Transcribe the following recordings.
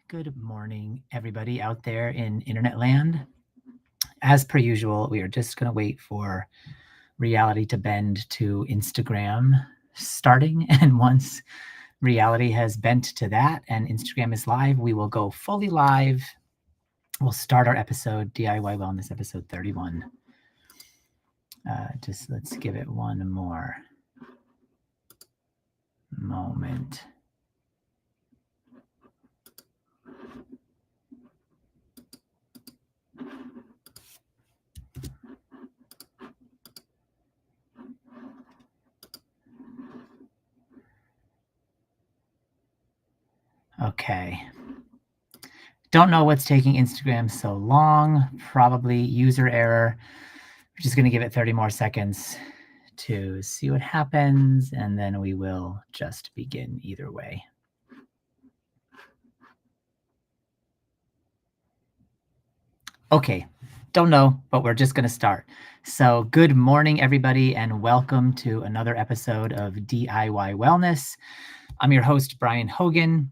Good morning, everybody out there in internet land. As per usual, we are just going to wait for reality to bend to Instagram starting. And once reality has bent to that and Instagram is live, we will go fully live. We'll start our episode, DIY Wellness, episode 31. Just let's give it one more moment. Okay. Don't know what's taking Instagram so long. Probably user error. We're just going to give it 30 more seconds to see what happens, and then we will just begin either way. Okay, don't know, but we're just going to start. So good morning, everybody, and welcome to another episode of DIY Wellness. I'm your host, Brian Hogan,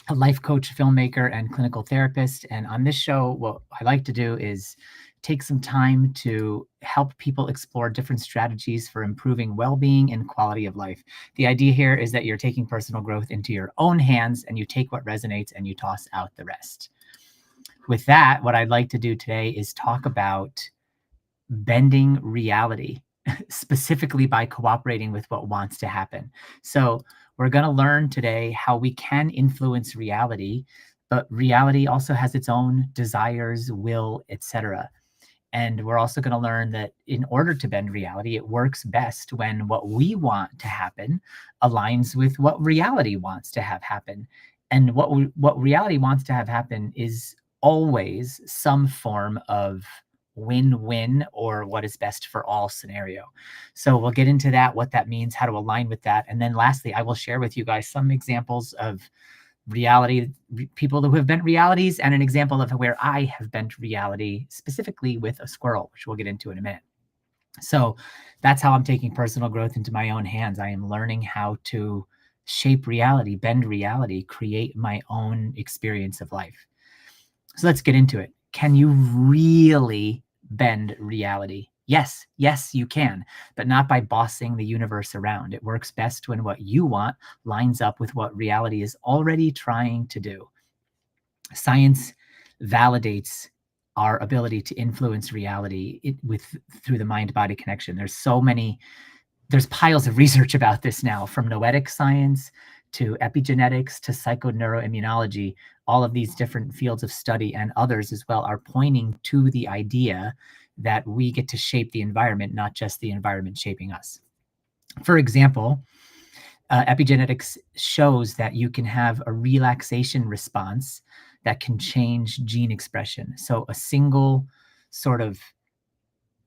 a life coach, filmmaker, and clinical therapist. And on this show, what I like to do is take some time to help people explore different strategies for improving well-being and quality of life. The idea here is that you're taking personal growth into your own hands and you take what resonates and you toss out the rest. With that, what I'd like to do today is talk about bending reality, specifically by cooperating with what wants to happen. So we're going to learn today how we can influence reality, but reality also has its own desires, will, etc. And we're also going to learn that in order to bend reality, it works best when what we want to happen aligns with what reality wants to have happen. And what reality wants to have happen is always some form of win-win or what is best for all scenario. So we'll get into that, what that means, how to align with that. And then lastly, I will share with you guys some examples of reality, people who have bent realities, and an example of where I have bent reality, specifically with a squirrel, which we'll get into in a minute. So that's how I'm taking personal growth into my own hands. I am learning how to shape reality, bend reality, create my own experience of life. So let's get into it. Can you really bend reality? Yes, you can, but not by bossing the universe around. It works best when what you want lines up with what reality is already trying to do. Science validates our ability to influence reality through the mind-body connection. There's piles of research about this now, from noetic science to epigenetics to psychoneuroimmunology. All of these different fields of study and others as well are pointing to the idea that we get to shape the environment, not just the environment shaping us. For example, epigenetics shows that you can have a relaxation response that can change gene expression. So a single sort of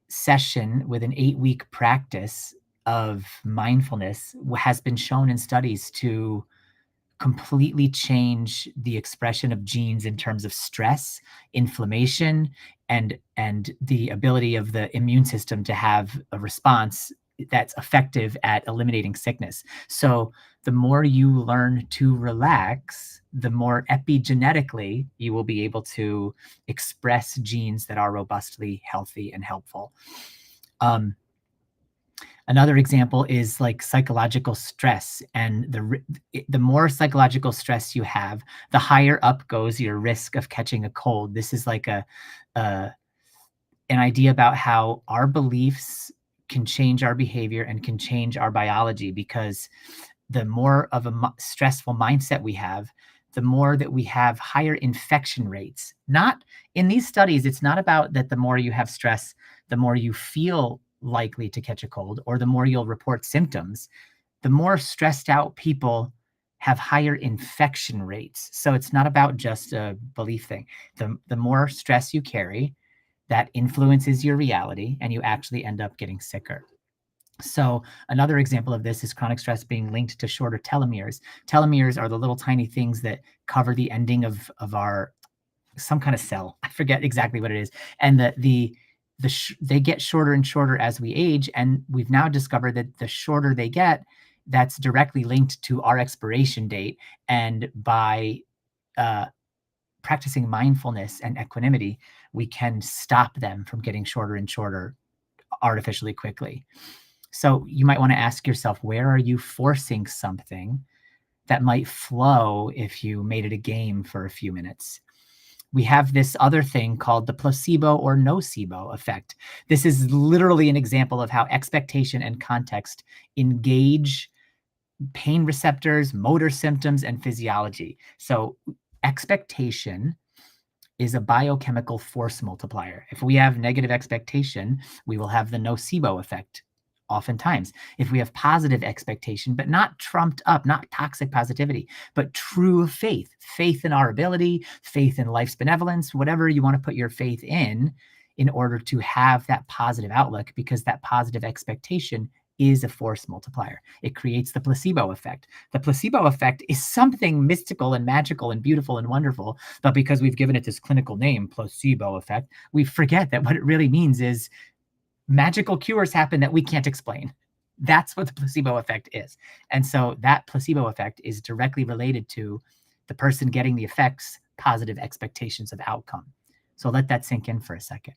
session with an 8-week practice of mindfulness has been shown in studies to completely change the expression of genes in terms of stress, inflammation, and the ability of the immune system to have a response that's effective at eliminating sickness. So the more you learn to relax, the more epigenetically you will be able to express genes that are robustly healthy and helpful. Another example is like psychological stress, and the more psychological stress you have, the higher up goes your risk of catching a cold. This is like an idea about how our beliefs can change our behavior and can change our biology, because the more of a stressful mindset we have, the more that we have higher infection rates. Not in these studies, it's not about that the more you have stress, the more you feel likely to catch a cold or the more you'll report symptoms. The more stressed out people have higher infection rates. So it's not about just a belief thing. The more stress you carry, that influences your reality, and you actually end up getting sicker. So another example of this is chronic stress being linked to shorter telomeres. Telomeres are the little tiny things that cover the ending of our some kind of cell. I forget exactly what it is. And they get shorter and shorter as we age. And we've now discovered that the shorter they get, that's directly linked to our expiration date. And by practicing mindfulness and equanimity, we can stop them from getting shorter and shorter artificially quickly. So you might want to ask yourself, where are you forcing something that might flow if you made it a game for a few minutes? We have this other thing called the placebo or nocebo effect. This is literally an example of how expectation and context engage pain receptors, motor symptoms, and physiology. So expectation is a biochemical force multiplier. If we have negative expectation, we will have the nocebo effect oftentimes. If we have positive expectation, but not trumped up, not toxic positivity, but true faith in our ability, faith in life's benevolence, whatever you want to put your faith in order to have that positive outlook, because that positive expectation is a force multiplier. It creates the placebo effect. The placebo effect is something mystical and magical and beautiful and wonderful, but because we've given it this clinical name, placebo effect, we forget that what it really means is magical cures happen that we can't explain. That's what the placebo effect is. And so that placebo effect is directly related to the person getting the effects, positive expectations of outcome. So let that sink in for a second.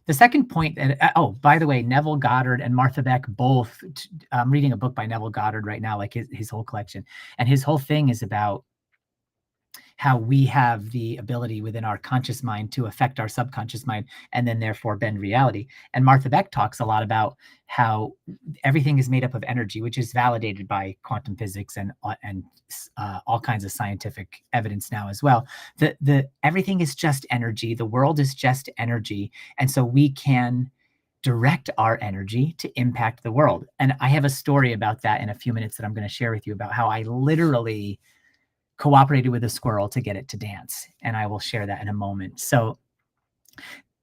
The second point that, oh, by the way, Neville Goddard and Martha Beck both, I'm reading a book by Neville Goddard right now, like his whole collection. And his whole thing is about how we have the ability within our conscious mind to affect our subconscious mind and then therefore bend reality. And Martha Beck talks a lot about how everything is made up of energy, which is validated by quantum physics and all kinds of scientific evidence now as well. The everything is just energy. The world is just energy. And so we can direct our energy to impact the world. And I have a story about that in a few minutes that I'm going to share with you about how I literally cooperated with a squirrel to get it to dance. And I will share that in a moment. So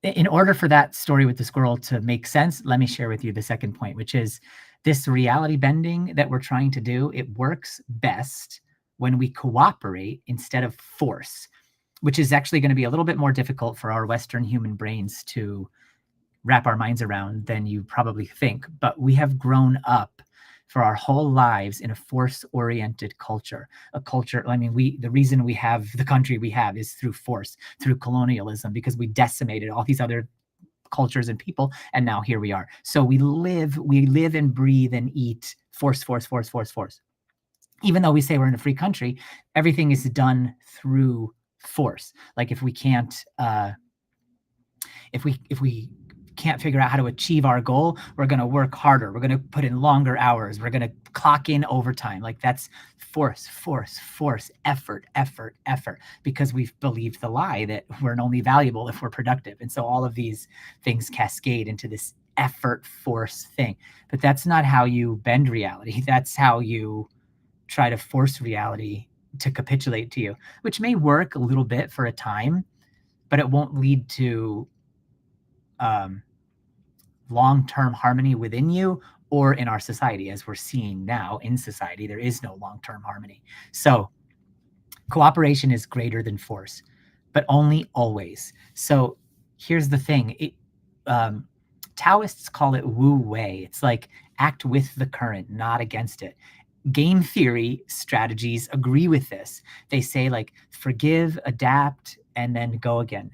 in order for that story with the squirrel to make sense, let me share with you the second point, which is this reality bending that we're trying to do. It works best when we cooperate instead of force, which is actually going to be a little bit more difficult for our Western human brains to wrap our minds around than you probably think. But we have grown up for our whole lives in a force-oriented culture, a culture, I mean, the reason we have the country we have is through force, through colonialism, because we decimated all these other cultures and people, and now here we are. So we live and breathe and eat force. Even though we say we're in a free country, everything is done through force. Like if we can't figure out how to achieve our goal, we're going to work harder. We're going to put in longer hours. We're going to clock in overtime. Like that's force, effort, because we've believed the lie that we're only valuable if we're productive. And so all of these things cascade into this effort force thing. But that's not how you bend reality. That's how you try to force reality to capitulate to you, which may work a little bit for a time, but it won't lead to long-term harmony within you or in our society. As we're seeing now in society, there is no long-term harmony. So cooperation is greater than force, but only always. So here's the thing. Taoists call it Wu Wei. It's like act with the current, not against it. Game theory strategies agree with this. They say like forgive, adapt, and then go again.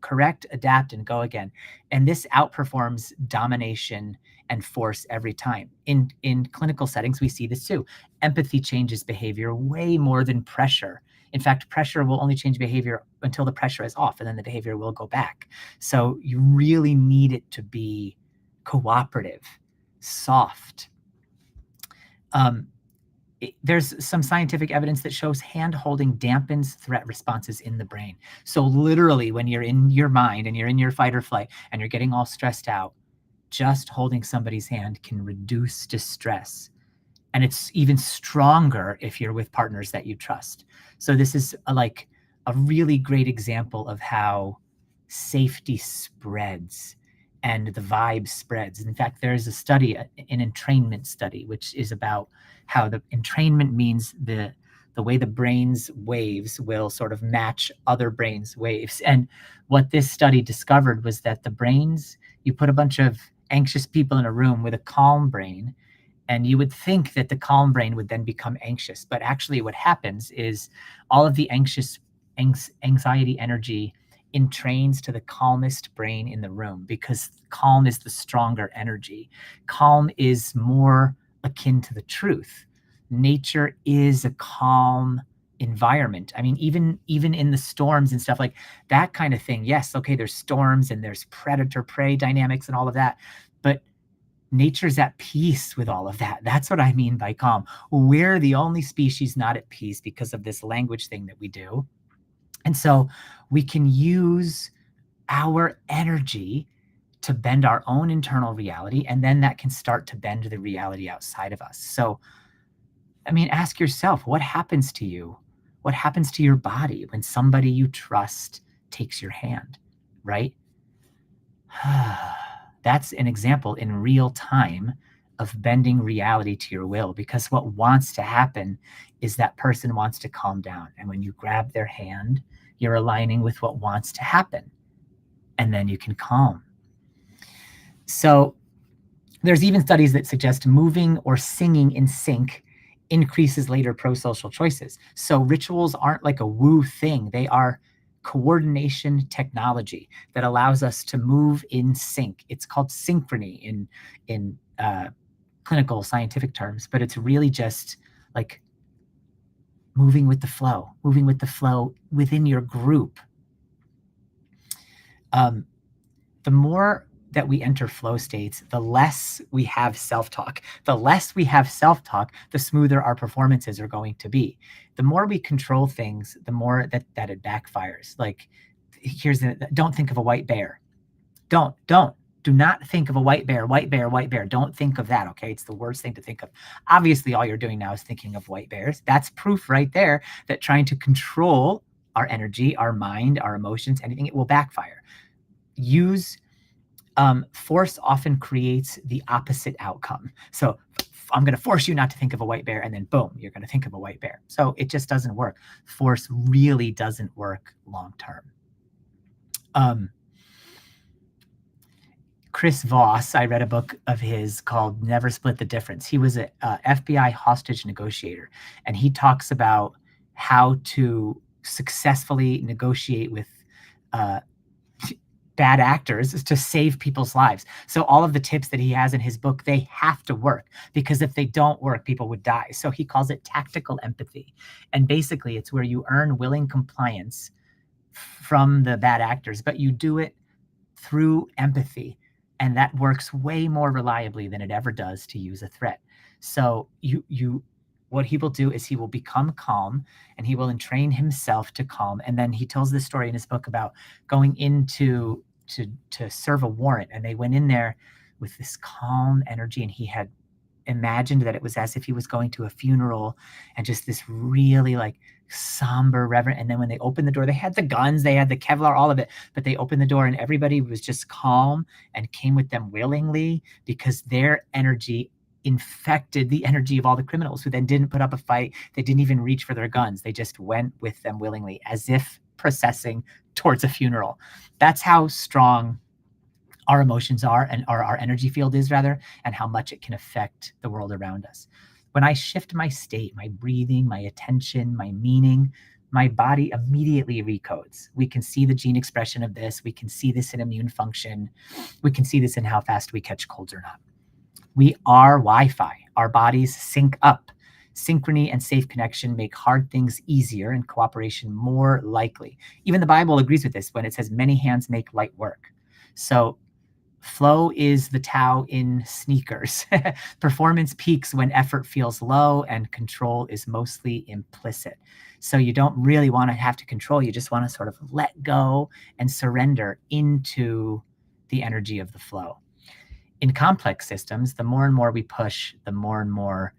Correct, adapt, and go again. And this outperforms domination and force every time. In clinical settings, we see this too. Empathy changes behavior way more than pressure. In fact, pressure will only change behavior until the pressure is off, and then the behavior will go back. So you really need it to be cooperative, soft. There's some scientific evidence that shows hand holding dampens threat responses in the brain. So literally when you're in your mind and you're in your fight or flight and you're getting all stressed out, just holding somebody's hand can reduce distress. And it's even stronger if you're with partners that you trust. So this is a really great example of how safety spreads and the vibe spreads. In fact, there is a study, an entrainment study, which is about how the entrainment means the way the brain's waves will sort of match other brains' waves. And what this study discovered was that you put a bunch of anxious people in a room with a calm brain, And you would think that the calm brain would then become anxious. But actually what happens is all of the anxiety energy entrains to the calmest brain in the room, because calm is the stronger energy. Calm is more akin to the truth. Nature is a calm environment. I mean, even in the storms and stuff like that kind of thing. Yes, okay, there's storms and there's predator prey dynamics and all of that, but nature's at peace with all of that. That's what I mean by calm. We're the only species not at peace because of this language thing that we do. And so we can use our energy to bend our own internal reality, and then that can start to bend the reality outside of us. So, I mean, ask yourself, what happens to you? What happens to your body when somebody you trust takes your hand, right? That's an example in real time of bending reality to your will, because what wants to happen is that person wants to calm down. And when you grab their hand, you're aligning with what wants to happen. And then you can calm. So there's even studies that suggest moving or singing in sync increases later pro-social choices. So rituals aren't like a woo thing. They are coordination technology that allows us to move in sync. It's called synchrony in clinical scientific terms, but it's really just like moving with the flow within your group. The more that we enter flow states, the less we have self-talk. The less we have self-talk, the smoother our performances are going to be. The more we control things, the more that it backfires. Like, don't think of a white bear. Do not think of a white bear. Don't think of that, okay? It's the worst thing to think of. Obviously, all you're doing now is thinking of white bears. That's proof right there that trying to control our energy, our mind, our emotions, anything, it will backfire. Force often creates the opposite outcome. So I'm going to force you not to think of a white bear, and then boom, you're going to think of a white bear. So it just doesn't work. Force really doesn't work long term. Chris Voss, I read a book of his called Never Split the Difference. He was a FBI hostage negotiator, and he talks about how to successfully negotiate with bad actors to save people's lives. So all of the tips that he has in his book, they have to work, because if they don't work, people would die. So he calls it tactical empathy. And basically it's where you earn willing compliance from the bad actors, but you do it through empathy. And that works way more reliably than it ever does to use a threat. So what he will do is he will become calm, and he will entrain himself to calm. And then he tells this story in his book about going into to serve a warrant, and they went in there with this calm energy, and he had imagined that it was as if he was going to a funeral, and just this really like somber reverent. And then when they opened the door, they had the guns, they had the Kevlar, all of it, but they opened the door and everybody was just calm and came with them willingly, because their energy infected the energy of all the criminals, who then didn't put up a fight. They didn't even reach for their guns. They just went with them willingly, as if processing towards a funeral. That's how strong our emotions are, and our energy field is rather, and how much it can affect the world around us. When I shift my state, my breathing, my attention, my meaning, my body immediately recodes. We can see the gene expression of this. We can see this in immune function. We can see this in how fast we catch colds or not. We are Wi-Fi. Our bodies sync up. Synchrony and safe connection make hard things easier and cooperation more likely. Even the Bible agrees with this when it says many hands make light work. So flow is the Tao in sneakers. Performance peaks when effort feels low, and control is mostly implicit. So you don't really want to have to control. You just want to sort of let go and surrender into the energy of the flow. In complex systems, the more and more we push, the more and more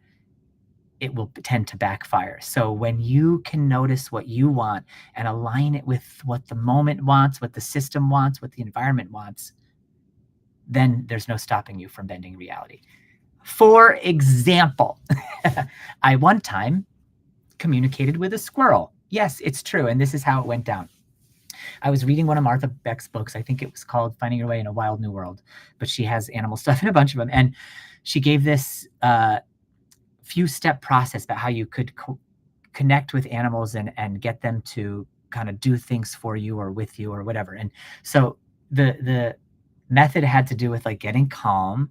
it will tend to backfire. So when you can notice what you want and align it with what the moment wants, what the system wants, what the environment wants, then there's no stopping you from bending reality. For example, I one time communicated with a squirrel. Yes, it's true. And this is how it went down. I was reading one of Martha Beck's books. I think it was called Finding Your Way in a Wild New World, but she has animal stuff in a bunch of them. And she gave this few step process about how you could connect with animals and get them to kind of do things for you or with you or whatever. And so the method had to do with like getting calm,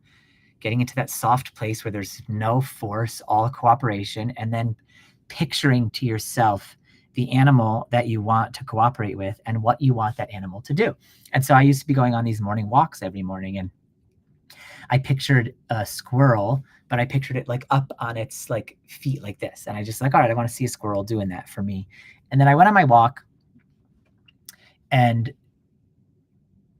getting into that soft place where there's no force, all cooperation, and then picturing to yourself the animal that you want to cooperate with and what you want that animal to do. And so I used to be going on these morning walks every morning, and I pictured a squirrel, but I pictured it like up on its like feet like this. And I just like, all right, I want to see a squirrel doing that for me. And then I went on my walk, and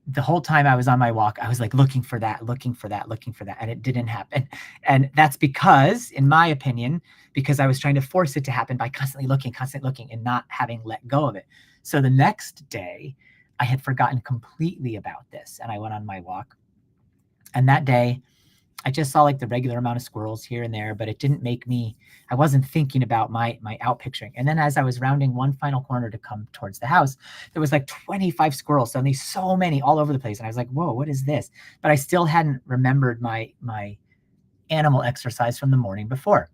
the whole time I was on my walk, I was like looking for that, and it didn't happen. And that's because, in my opinion, because I was trying to force it to happen by constantly looking and not having let go of it. So the next day I had forgotten completely about this, and I went on my walk. And that day I just saw like the regular amount of squirrels here and there, but it didn't make me, I wasn't thinking about my out picturing. And then as I was rounding one final corner to come towards the house, there was like 25 squirrels, suddenly so many all over the place. And I was like, whoa, what is this? But I still hadn't remembered my animal exercise from the morning before.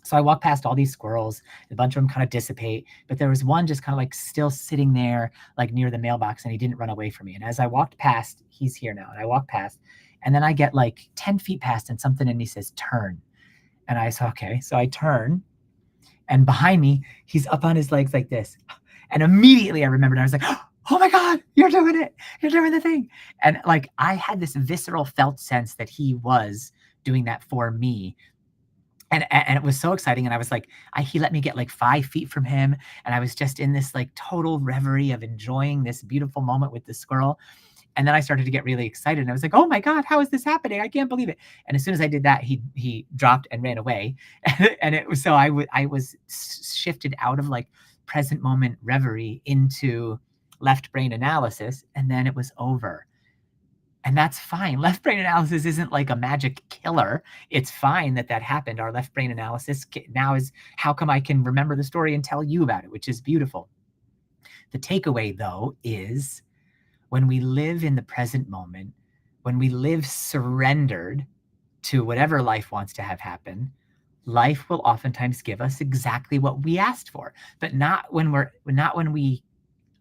So I walked past all these squirrels, a bunch of them kind of dissipate, but there was one just kind of like still sitting there, like near the mailbox, and he didn't run away from me. And as I walked past, he's here now, and I walked past, and then I get like 10 feet past and something in me says, turn. And I said, okay. So I turn, and behind me, he's up on his legs like this. And immediately I remembered, I was like, oh my God, you're doing it. You're doing the thing. And like, I had this visceral felt sense that he was doing that for me. And it was so exciting. And I was like, he let me get like 5 feet from him. And I was just in this like total reverie of enjoying this beautiful moment with the squirrel. And then I started to get really excited, and I was like, oh my God, how is this happening? I can't believe it. And as soon as I did that, he dropped and ran away. And it was, so I was shifted out of like present moment reverie into left brain analysis, and then it was over. And that's fine. Left brain analysis isn't like a magic killer. It's fine that happened. Our left brain analysis now is how come I can remember the story and tell you about it, which is beautiful. The takeaway though is, when we live in the present moment, when we live surrendered to whatever life wants to have happen, life will oftentimes give us exactly what we asked for, but not when we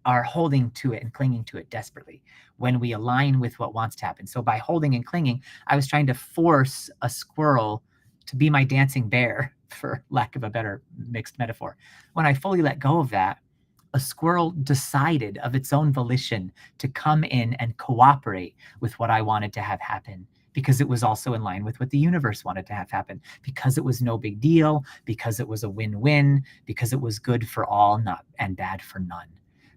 are holding to it and clinging to it desperately, when we align with what wants to happen. So by holding and clinging, I was trying to force a squirrel to be my dancing bear, for lack of a better mixed metaphor. When I fully let go of that, a squirrel decided of its own volition to come in and cooperate with what I wanted to have happen, because it was also in line with what the universe wanted to have happen, because it was no big deal, because it was a win-win, because it was good for all, not and bad for none.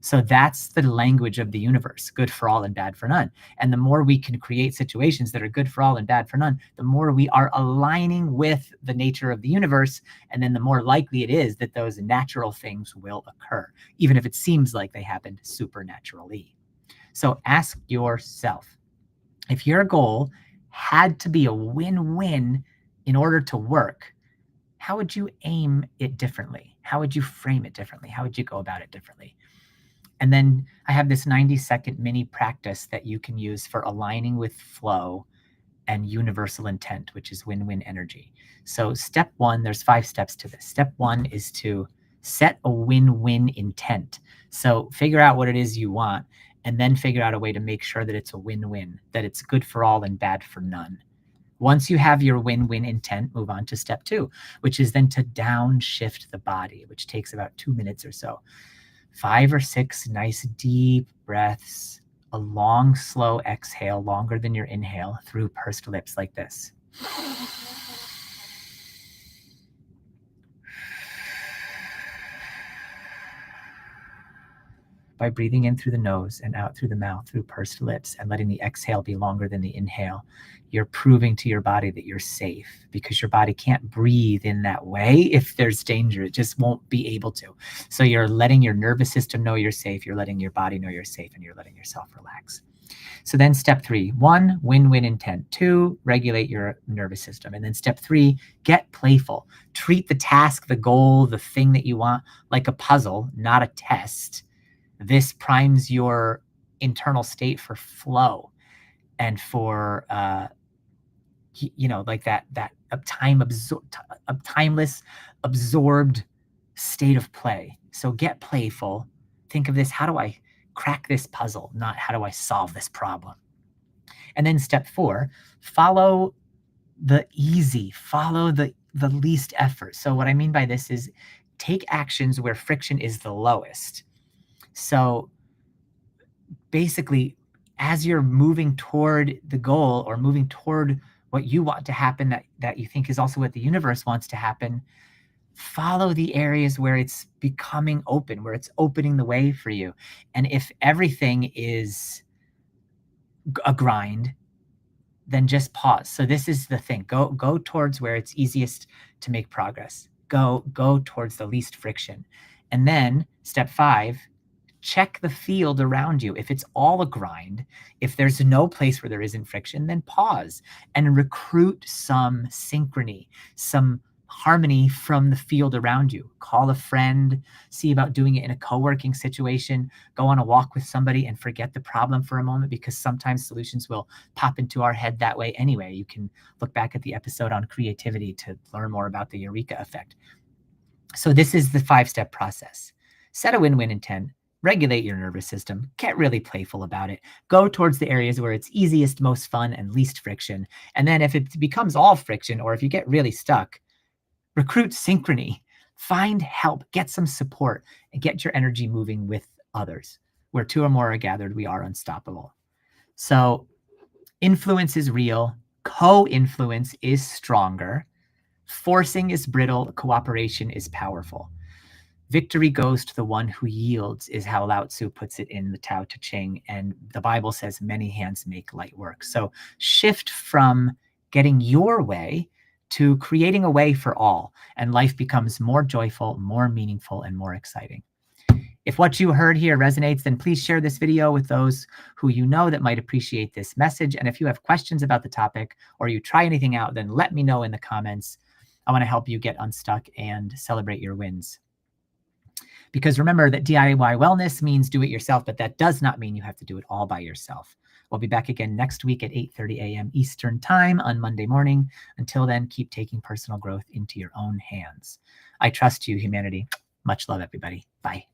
So that's the language of the universe, good for all and bad for none. And the more we can create situations that are good for all and bad for none, the more we are aligning with the nature of the universe. And then the more likely it is that those natural things will occur, even if it seems like they happened supernaturally. So ask yourself, if your goal had to be a win-win in order to work, how would you aim it differently? How would you frame it differently? How would you go about it differently? And then I have this 90-second mini practice that you can use for aligning with flow and universal intent, which is win-win energy. So step one, there's 5 steps to this. Step one is to set a win-win intent. So figure out what it is you want, and then figure out a way to make sure that it's a win-win, that it's good for all and bad for none. Once you have your win-win intent, move on to step 2, which is then to downshift the body, which takes about 2 minutes or so. 5 or 6 nice deep breaths, a long, slow exhale, longer than your inhale, through pursed lips like this. By breathing in through the nose and out through the mouth through pursed lips and letting the exhale be longer than the inhale, you're proving to your body that you're safe, because your body can't breathe in that way if there's danger. It just won't be able to. So you're letting your nervous system know you're safe, you're letting your body know you're safe, and you're letting yourself relax. So then step 3, 1, win-win intent. 2, regulate your nervous system. And then step 3, get playful. Treat the task, the goal, the thing that you want like a puzzle, not a test. This primes your internal state for flow and for like that timeless, absorbed state of play. So get playful. Think of this: how do I crack this puzzle, not how do I solve this problem? And then step 4, follow the easy, follow the least effort. So what I mean by this is take actions where friction is the lowest. So basically, as you're moving toward the goal or moving toward what you want to happen, that you think is also what the universe wants to happen, follow the areas where it's becoming open, where it's opening the way for you. And if everything is a grind, then just pause. So this is the thing. Go towards where it's easiest to make progress. Go towards the least friction. And then step 5, check the field around you. If it's all a grind, if there's no place where there isn't friction, then pause and recruit some synchrony, some harmony from the field around you. Call a friend, see about doing it in a co-working situation, go on a walk with somebody and forget the problem for a moment, because sometimes solutions will pop into our head that way anyway. You can look back at the episode on creativity to learn more about the eureka effect. So this is the 5-step process. Set a win-win intent, regulate your nervous system, get really playful about it, go towards the areas where it's easiest, most fun, and least friction. And then if it becomes all friction, or if you get really stuck, recruit synchrony, find help, get some support, and get your energy moving with others. Where 2 or more are gathered, we are unstoppable. So influence is real, co-influence is stronger, forcing is brittle, cooperation is powerful. Victory goes to the one who yields, is how Lao Tzu puts it in the Tao Te Ching. And the Bible says many hands make light work. So shift from getting your way to creating a way for all, and life becomes more joyful, more meaningful, and more exciting. If what you heard here resonates, then please share this video with those who you know that might appreciate this message. And if you have questions about the topic, or you try anything out, then let me know in the comments. I want to help you get unstuck and celebrate your wins. Because remember that DIY wellness means do it yourself, but that does not mean you have to do it all by yourself. We'll be back again next week at 8:30 a.m. Eastern Time on Monday morning. Until then, keep taking personal growth into your own hands. I trust you, humanity. Much love, everybody. Bye.